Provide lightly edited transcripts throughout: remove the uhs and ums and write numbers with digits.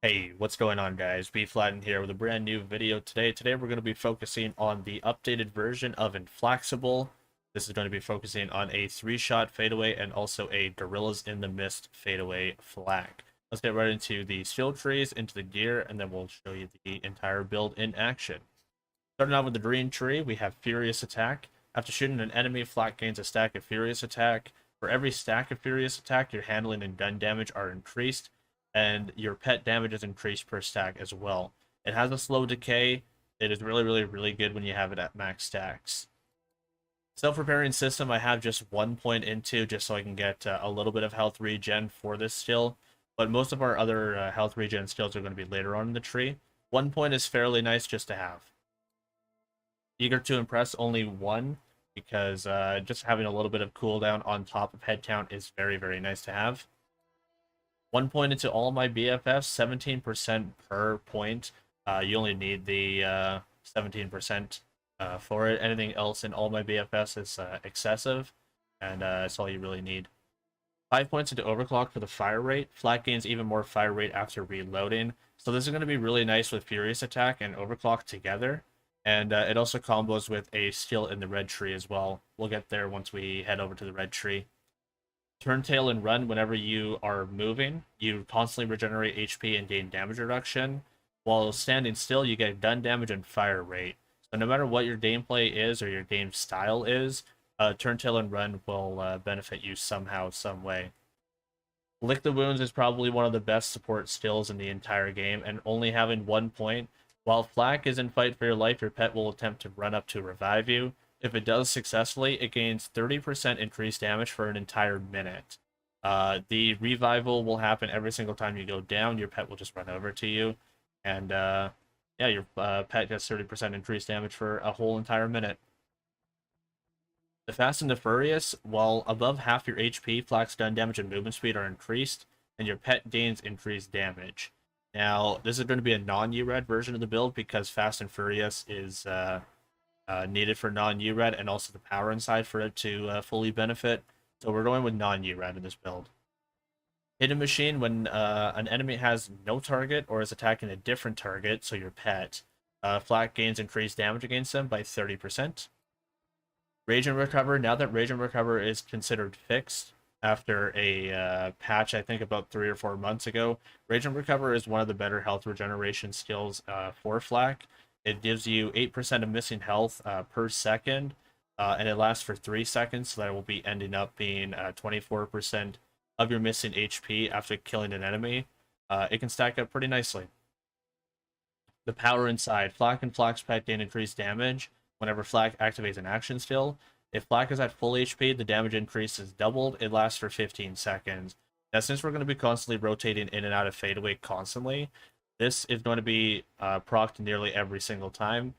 Hey, what's going on, guys? Bflattened here with a brand new video today. Today we're going to be focusing on the updated version of Infl4ksible. This is going to be focusing on a 3-shot fadeaway and also a Gorillas in the Mist fadeaway flak. Let's get right into the skill trees, into the gear, and then we'll show you the entire build in action. Starting out with the green tree, we have Furious Attack. After shooting an enemy, flak gains a stack of Furious Attack. For every stack of Furious Attack, your handling and gun damage are increased, and your pet damage is increased per stack as well. It has a slow decay. It is really good when you have it at max stacks. Self-repairing system, I have just 1 point into just so I can get a little bit of health regen for this skill, but most of our other health regen skills are going to be later on in the tree. 1 point is fairly nice just to have. Eager to Impress, only 1, because just having a little bit of cooldown on top of head count is very nice to have. 1 point into all my BFFs, 17% per point. You only need the 17% for it. Anything else in all my BFFs is excessive, and that's all you really need. 5 points into Overclock for the fire rate. Flak gains even more fire rate after reloading. So this is going to be really nice with Furious Attack and Overclock together. And it also combos with a skill in the red tree as well. We'll get there once we head over to the red tree. Turn tail and run whenever you are moving. You constantly regenerate HP and gain damage reduction. While standing still, you get gun damage and fire rate. So no matter what your gameplay is or your game style is, turn tail and run will benefit you somehow, some way. Lick the Wounds is probably one of the best support skills in the entire game, and only having 1 point. While flak is in fight for your life, your pet will attempt to run up to revive you. If it does successfully, it gains 30% increased damage for an entire minute. The revival will happen every single time you go down. Your pet will just run over to you. And yeah, your pet gets 30% increased damage for a whole entire minute. The Fast and the Furious, while above half your HP, flak stun damage and movement speed are increased, and your pet gains increased damage. Now, this is going to be a non-URED version of the build because Fast and Furious is needed for non-URED and also the power inside for it to fully benefit. So we're going with non-URED in this build. Hidden Machine, when an enemy has no target or is attacking a different target, so your pet, flak gains increased damage against them by 30%. Rage and Recover, now that Rage and Recover is considered fixed, after a patch, I think about 3 or 4 months ago. Rage and Recover is one of the better health regeneration skills for flak. It gives you 8% of missing health per second, and it lasts for 3 seconds, so that will be ending up being 24% of your missing HP after killing an enemy. It can stack up pretty nicely. The power inside. Flak and Flak's pet gain increased damage whenever flak activates an action skill. If flak is at full HP, the damage increase is doubled. It lasts for 15 seconds. Now, since we're going to be constantly rotating in and out of fadeaway constantly, this is going to be procced nearly every single time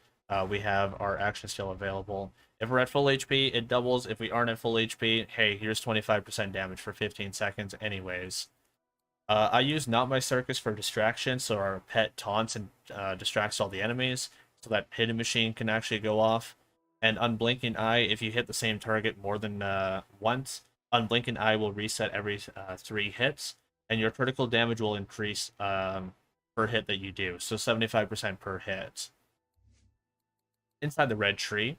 we have our action skill available. If we're at full HP, it doubles. If we aren't at full HP, hey, here's 25% damage for 15 seconds anyways. I use Not My Circus for distraction, so our pet taunts and distracts all the enemies, so that Hidden Machine can actually go off. And Unblinking Eye, if you hit the same target more than once, Unblinking Eye will reset every 3 hits, and your critical damage will increase per hit that you do, so 75% per hit. Inside the red tree,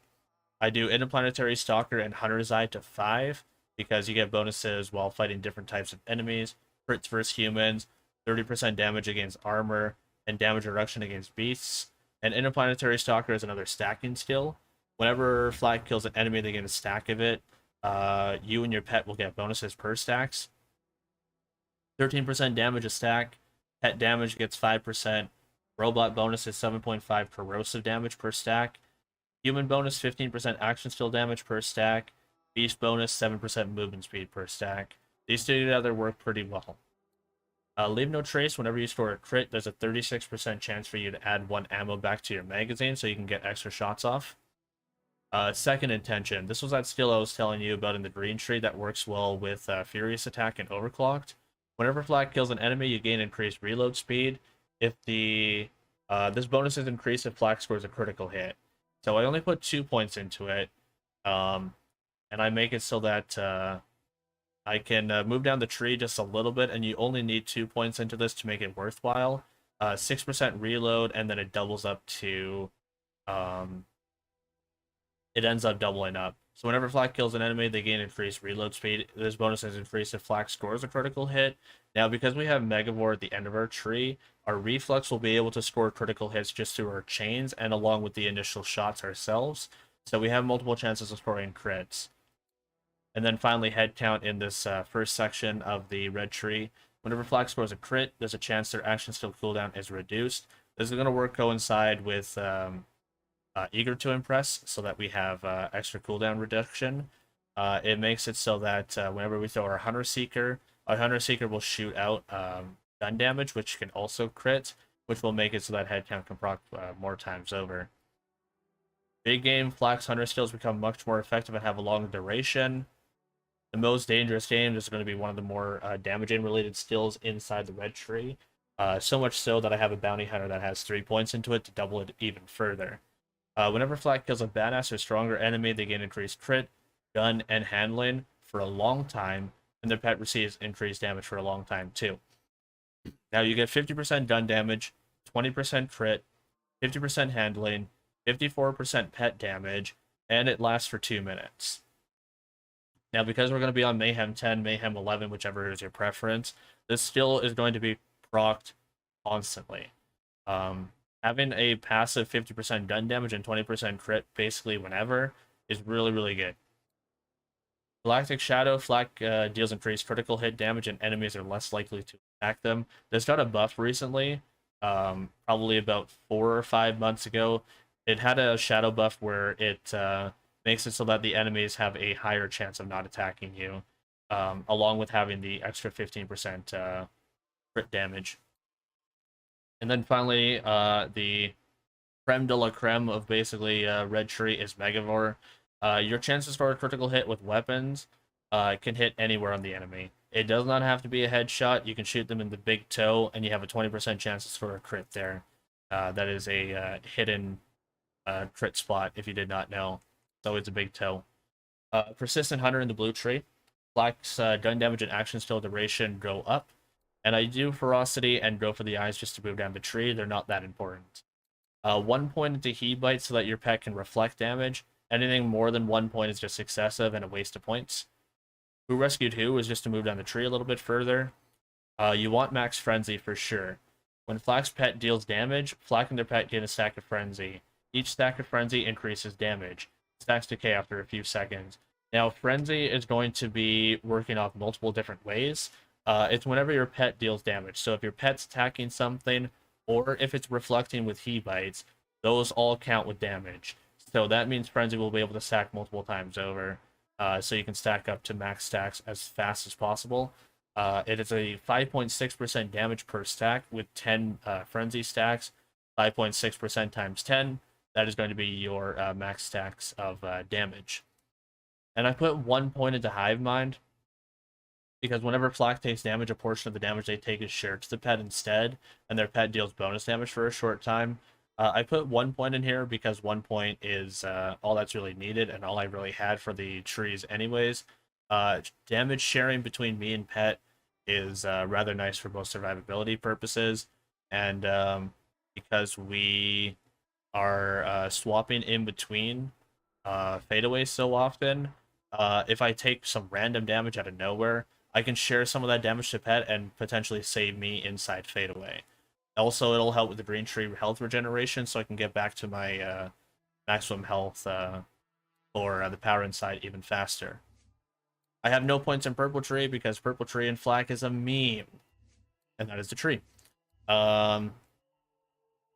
I do Interplanetary Stalker and Hunter's Eye to 5, because you get bonuses while fighting different types of enemies, crits versus humans, 30% damage against armor, and damage reduction against beasts. And Interplanetary Stalker is another stacking skill. Whenever flak kills an enemy, they get a stack of it. You and your pet will get bonuses per stacks. 13% damage a stack. Pet damage gets 5%. Robot bonus is 7.5 corrosive damage per stack. Human bonus 15% action skill damage per stack. Beast bonus 7% movement speed per stack. These two together work pretty well. Leave No Trace, whenever you store a crit, there's a 36% chance for you to add 1 ammo back to your magazine so you can get extra shots off. Second Intention. This was that skill I was telling you about in the green tree that works well with Furious Attack and Overclocked. Whenever flak kills an enemy, you gain increased reload speed. If the this bonus is increased if flak scores a critical hit. So I only put 2 points into it, and I make it so that I can move down the tree just a little bit, and you only need 2 points into this to make it worthwhile. 6% reload, and then it doubles up to it ends up doubling up. So whenever Flak kills an enemy, they gain increased reload speed. This bonus is increased if Flak scores a critical hit. Now, because we have Megavore at the end of our tree, our Reflex will be able to score critical hits just through our chains and along with the initial shots ourselves. So we have multiple chances of scoring crits. And then finally, head count in this first section of the red tree. Whenever Flak scores a crit, there's a chance their action skill cooldown is reduced. This is going to coincide with Eager to Impress, so that we have extra cooldown reduction. It makes it so that whenever we throw our Hunter Seeker will shoot out gun damage, which can also crit, which will make it so that head count can proc more times over. Big game, Flak's Hunter skills become much more effective and have a longer duration. The most dangerous game is going to be one of the more damaging related skills inside the red tree. So much so that I have a Bounty Hunter that has 3 points into it to double it even further. Whenever Flak kills a badass or stronger enemy, they gain increased crit, gun, and handling for a long time, and their pet receives increased damage for a long time too. Now you get 50% gun damage, 20% crit, 50% handling, 54% pet damage, and it lasts for 2 minutes. Now, because we're going to be on Mayhem 10, Mayhem 11, whichever is your preference, this skill is going to be procced constantly. Having a passive 50% gun damage and 20% crit basically whenever is really, really good. Galactic Shadow, Flak deals increased critical hit damage and enemies are less likely to attack them. This got a buff recently, probably about 4 or 5 months ago. It had a shadow buff where it makes it so that the enemies have a higher chance of not attacking you, along with having the extra 15% crit damage. And then finally, the creme de la creme of basically red tree is Megavore. Your chances for a critical hit with weapons can hit anywhere on the enemy. It does not have to be a headshot. You can shoot them in the big toe, and you have a 20% chance for a crit there. That is a hidden crit spot, if you did not know. So it's a big toe. Persistent Hunter in the blue tree. Flak's gun damage and action skill duration go up. And I do Ferocity and go for the eyes just to move down the tree. They're not that important. 1 point into Heat Bite so that your pet can reflect damage. Anything more than 1 point is just excessive and a waste of points. Who Rescued Who is just to move down the tree a little bit further. You want Max Frenzy for sure. When Flak's pet deals damage, Flak and their pet gain a stack of Frenzy. Each stack of Frenzy increases damage. Stacks decay after a few seconds. Now, Frenzy is going to be working off multiple different ways. It's whenever your pet deals damage. So if your pet's attacking something, or if it's reflecting with Heat Bites, those all count with damage. So that means Frenzy will be able to stack multiple times over. So you can stack up to max stacks as fast as possible. It is a 5.6% damage per stack with 10 Frenzy stacks. 5.6% times 10. That is going to be your max stacks of damage. And I put 1 point into Hive Mind, because whenever Flak takes damage, a portion of the damage they take is shared to the pet instead, and their pet deals bonus damage for a short time. I put 1 point in here because 1 point is all that's really needed and all I really had for the trees anyways. Damage sharing between me and pet is rather nice for both survivability purposes, and because we are swapping in between fadeaways so often, if I take some random damage out of nowhere, I can share some of that damage to pet and potentially save me inside fadeaway. Also, it'll help with the green tree health regeneration, so I can get back to my maximum health for the power inside even faster. I have no points in purple tree because purple tree and Flak is a meme, and that is the tree.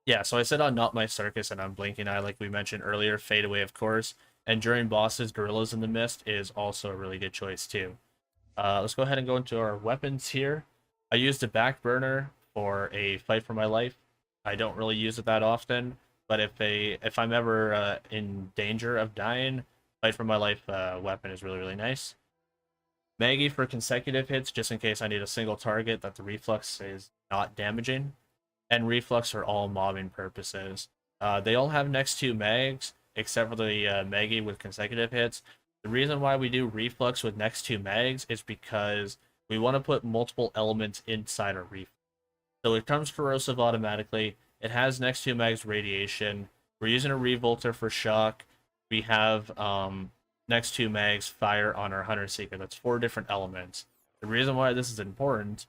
Yeah, so I said on Not My Circus and on Blinking Eye, like we mentioned earlier, fadeaway, of course. And during bosses, Gorillas in the Mist is also a really good choice too. Let's go ahead and go into our weapons here. I used a back burner for a fight for my life. I don't really use it that often, but if I'm ever in danger of dying, fight for my life weapon is really, really nice. Maggie for consecutive hits, just in case I need a single target that the reflex is not damaging. And reflex for all mobbing purposes. They all have next to mags, except for the Maggie with consecutive hits. The reason why we do reflex with next to mags is because we want to put multiple elements inside our reflex. So it comes corrosive automatically. It has next 2 mags radiation. We're using a revolter for shock. We have next 2 mags fire on our hunter seeker. That's 4 different elements. The reason why this is important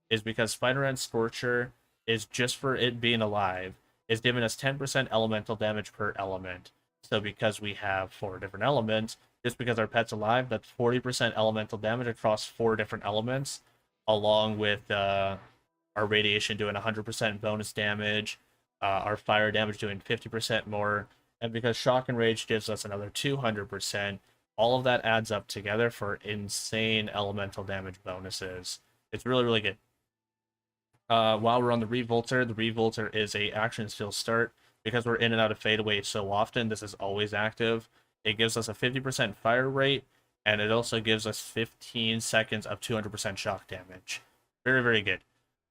is because Spider-Man Scorcher is just for it being alive, is giving us 10% elemental damage per element. So because we have 4 different elements, just because our pet's alive, that's 40% elemental damage across 4 different elements, along with our radiation doing 100% bonus damage, our fire damage doing 50% more, and because shock and rage gives us another 200%, all of that adds up together for insane elemental damage bonuses. It's really, really good. While we're on the Revolter is a action still start. Because we're in and out of fadeaway so often, this is always active. It gives us a 50% fire rate, and it also gives us 15 seconds of 200% shock damage. Very, very good.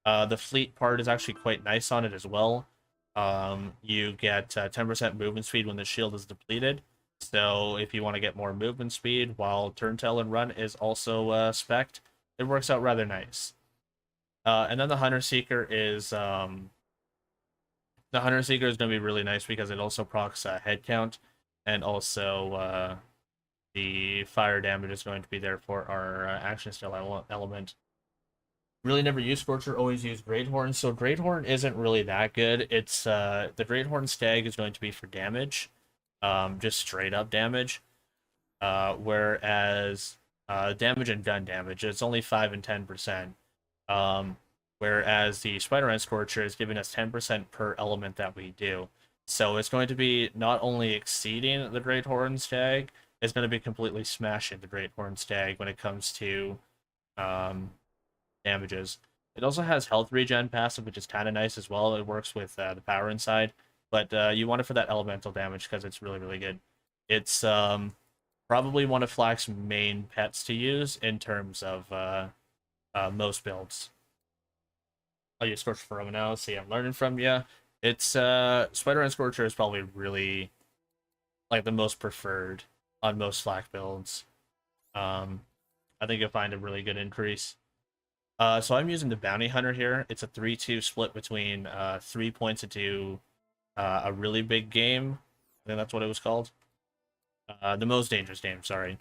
The fleet part is actually quite nice on it as well. You get 10% movement speed when the shield is depleted. So if you want to get more movement speed while turn, tail, and run is also spec'd, it works out rather nice. And then the Hunter Seeker is going to be really nice because it also procs head count, and also the fire damage is going to be there for our action still element. Really never use Scorcher, always use Great Horn. So Great Horn isn't really that good. It's the Great Horn Stag is going to be for damage, just straight up damage. Whereas damage and gun damage, it's only 5 and 10%. Whereas the Spider-Man Scorcher is giving us 10% per element that we do. So it's going to be not only exceeding the Great Horn Stag, it's going to be completely smashing the Great Horn Stag when it comes to damages. It also has health regen passive, which is kind of nice as well. It works with the power inside, but you want it for that elemental damage because it's really, really good. It's probably one of Fl4k's main pets to use in terms of most builds. I'll use Scorcher for now. See, I'm learning from you. It's Spider-Man Scorcher is probably really like the most preferred on most Fl4k builds. I think you'll find a really good increase. So I'm using the Bounty Hunter here. It's a 3-2 split between 3 points into a really big game. I think that's what it was called. The most dangerous game, sorry.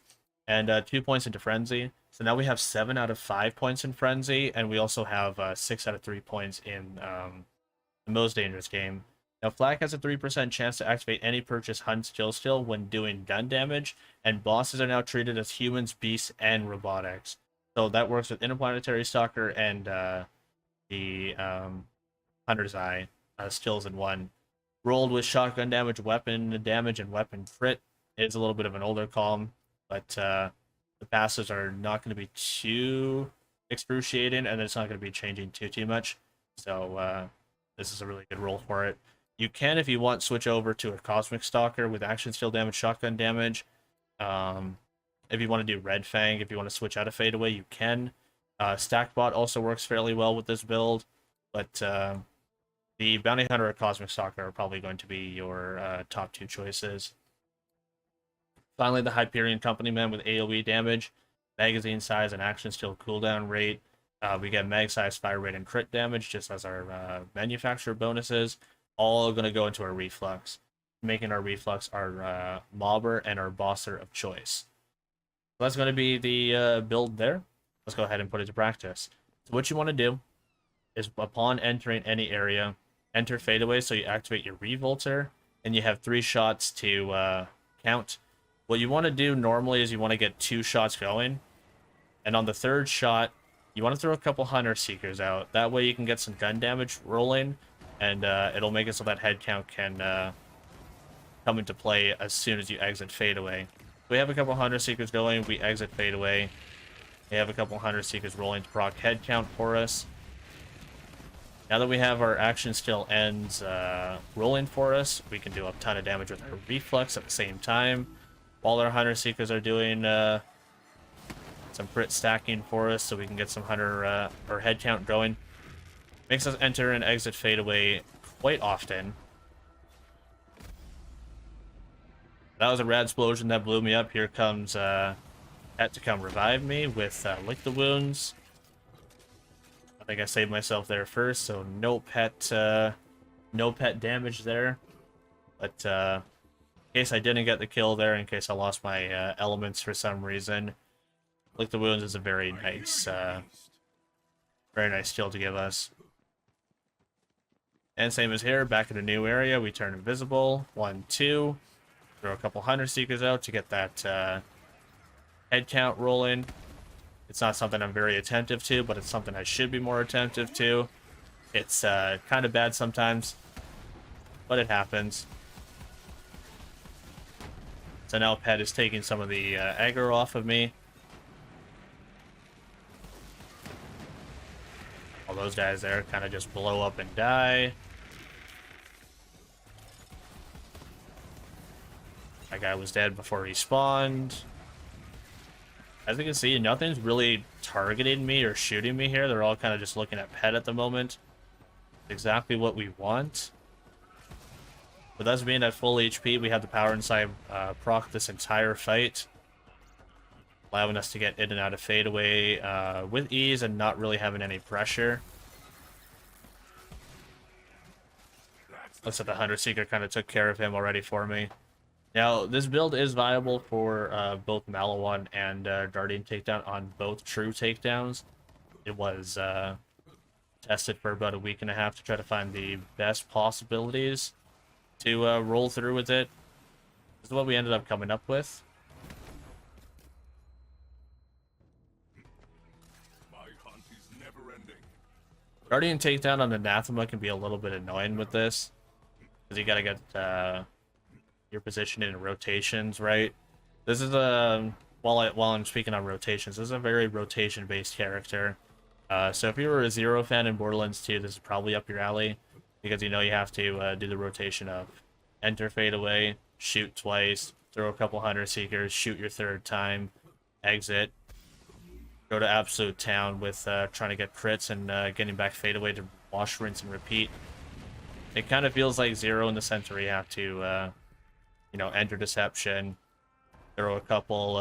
And 2 points into Frenzy. So now we have 7 out of 5 points in Frenzy, and we also have 6 out of 3 points in the most dangerous game. Now, Fl4k has a 3% chance to activate any purchase hunt still when doing gun damage, and bosses are now treated as humans, beasts, and robotics. So that works with Interplanetary Stalker and the Hunter's Eye, stills in one. Rolled with shotgun damage, weapon damage, and weapon crit. It is a little bit of an older column, but the passives are not going to be too excruciating, and it's not going to be changing too much. So this is a really good roll for it. You can, if you want, switch over to a Cosmic Stalker with action still damage, shotgun damage. If you want to do Red Fang, if you want to switch out of Fadeaway, you can. Stackbot also works fairly well with this build, but the Bounty Hunter or Cosmic Stalker are probably going to be your top 2 choices. Finally, the Hyperion Company Man with AoE damage, magazine size, and action still cooldown rate. We get mag size, fire rate, and crit damage just as our manufacturer bonuses. All going to go into our Reflux, making our Reflux our mobber and our bosser of choice. So that's going to be the build there. Let's go ahead and put it to practice. So what you want to do is upon entering any area, enter Fadeaway so you activate your Revolter, and you have 3 shots to count. What you want to do normally is you want to get 2 shots going, and on the 3rd shot, you want to throw a couple Hunter Seekers out. That way you can get some gun damage rolling, and it'll make it so that head count can come into play as soon as you exit Fadeaway. We have a couple Hunter Seekers going, we exit Fadeaway. We have a couple Hunter Seekers rolling to proc head count for us. Now that we have our action still ends rolling for us, we can do a ton of damage with our Reflux at the same time. While our Hunter Seekers are doing some crit stacking for us so we can get some Hunter or head count going. Makes us enter and exit Fadeaway quite often. That was a rad explosion that blew me up. Here comes Pet to come revive me with Lick the Wounds. I think I saved myself there first, so no pet damage there. But in case I didn't get the kill there, in case I lost my elements for some reason, Lick the Wounds is a very nice kill to give us. And same as here, back in a new area, we turn invisible. 1, 2. Throw a couple Hunter Seekers out to get that head count rolling. It's not something I'm very attentive to, but it's something I should be more attentive to. It's kind of bad sometimes, but it happens. So now Pet is taking some of the aggro off of me. All those guys there kind of just blow up and die. That guy was dead before he spawned. As you can see, nothing's really targeting me or shooting me here. They're all kind of just looking at Pet at the moment. Exactly what we want. With us being at full HP, we have the power inside proc this entire fight, allowing us to get in and out of fadeaway with ease and not really having any pressure. Looks like the Hunter Seeker kind of took care of him already for me. Now, this build is viable for both Malawan and Guardian Takedown on both true takedowns. It was tested for about a week and a half to try to find the best possibilities to roll through with it. This is what we ended up coming up with. Guardian Takedown on Anathema can be a little bit annoying with this, because you gotta get your position in rotations right. This is a while I'm speaking on rotations, this is a very rotation-based character. So if you were a Zero fan in Borderlands 2, this is probably up your alley, because you know you have to do the rotation of enter fadeaway, shoot twice, throw a couple Hunter Seekers, shoot your third time, exit, go to Absolute Town with trying to get crits and getting back fadeaway to wash, rinse, and repeat. It kind of feels like Zero in the sense where you have to, you know, enter Deception, throw a couple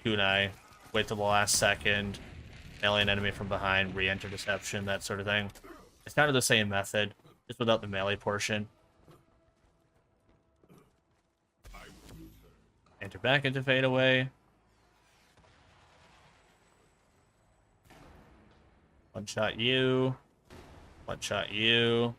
kunai, wait till the last second, melee an enemy from behind, re-enter Deception, that sort of thing. It's kind of the same method, just without the melee portion. Enter back into fadeaway. One shot you. One shot you.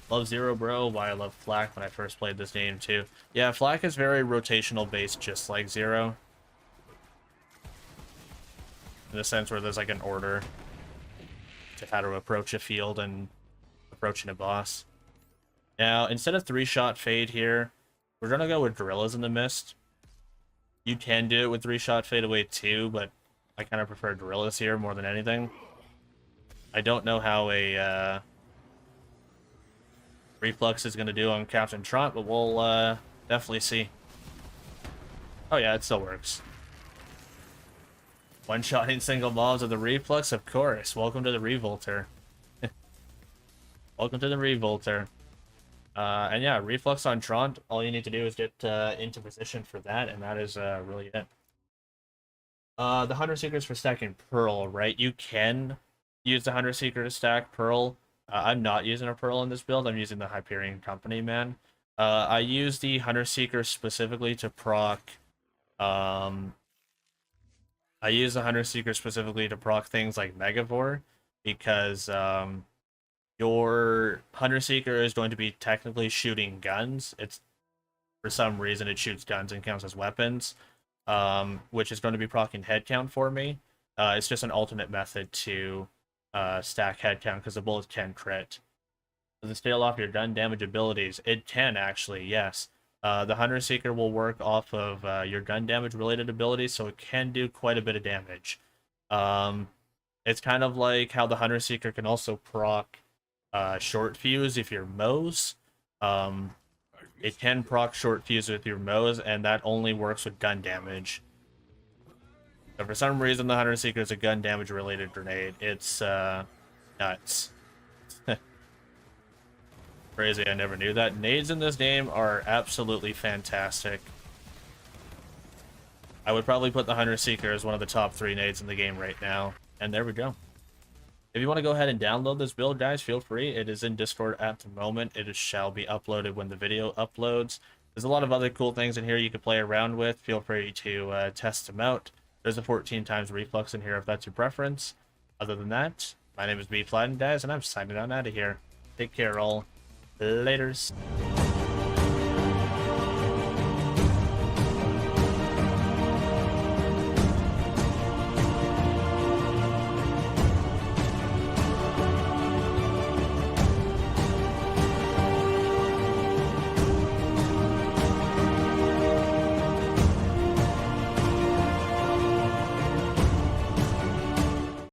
Love Zero, bro. Why I love Flak when I first played this game, too. Yeah, Flak is very rotational based, just like Zero. In the sense where there's like an order to how to approach a field and approaching a boss. Now, instead of 3-shot fade here, we're gonna go with Gorillas in the Mist. You can do it with 3-shot fade away too, but I kind of prefer Gorillas here more than anything. I don't know how a Reflux is going to do on Captain Trot, but we'll definitely see. Oh yeah, it still works. One-shotting single mobs with the Reflux, of course. Welcome to the Revolter. Welcome to the Revolter. And yeah, Reflux on Trant, all you need to do is get into position for that, and that is really it. The Hunter Seekers for stacking Pearl, right? You can use the Hunter Seeker to stack Pearl. I'm not using a Pearl in this build. I'm using the Hyperion Company, man. I use the Hunter Seeker specifically to proc... I use the Hunter Seeker specifically to proc things like Megavore, because your Hunter Seeker is going to be technically shooting guns. It's, for some reason, it shoots guns and counts as weapons, which is going to be proccing head count for me. It's just an alternate method to stack head count, because the bullets can crit. Does it scale off your gun damage abilities? It can, actually, yes. The Hunter Seeker will work off of your gun damage related abilities, so it can do quite a bit of damage. It's kind of like how the Hunter Seeker can also proc short fuse if you're Moze. It can proc short fuse with your Moze, and that only works with gun damage. So for some reason, the Hunter Seeker is a gun damage related grenade. It's nuts. Crazy, I never knew that. Nades in this game are absolutely fantastic. I would probably put the Hunter Seeker as one of the top 3 nades in the game right now. And there we go. If you want to go ahead and download this build, guys, feel free. It is in Discord at the moment. Shall be uploaded when the video uploads. There's a lot of other cool things in here you can play around with. Feel free to test them out. There's a 14 times reflux in here if that's your preference. Other than that, my name is Bflattened, guys, and I'm signing on out of here. Take care, all. Laters.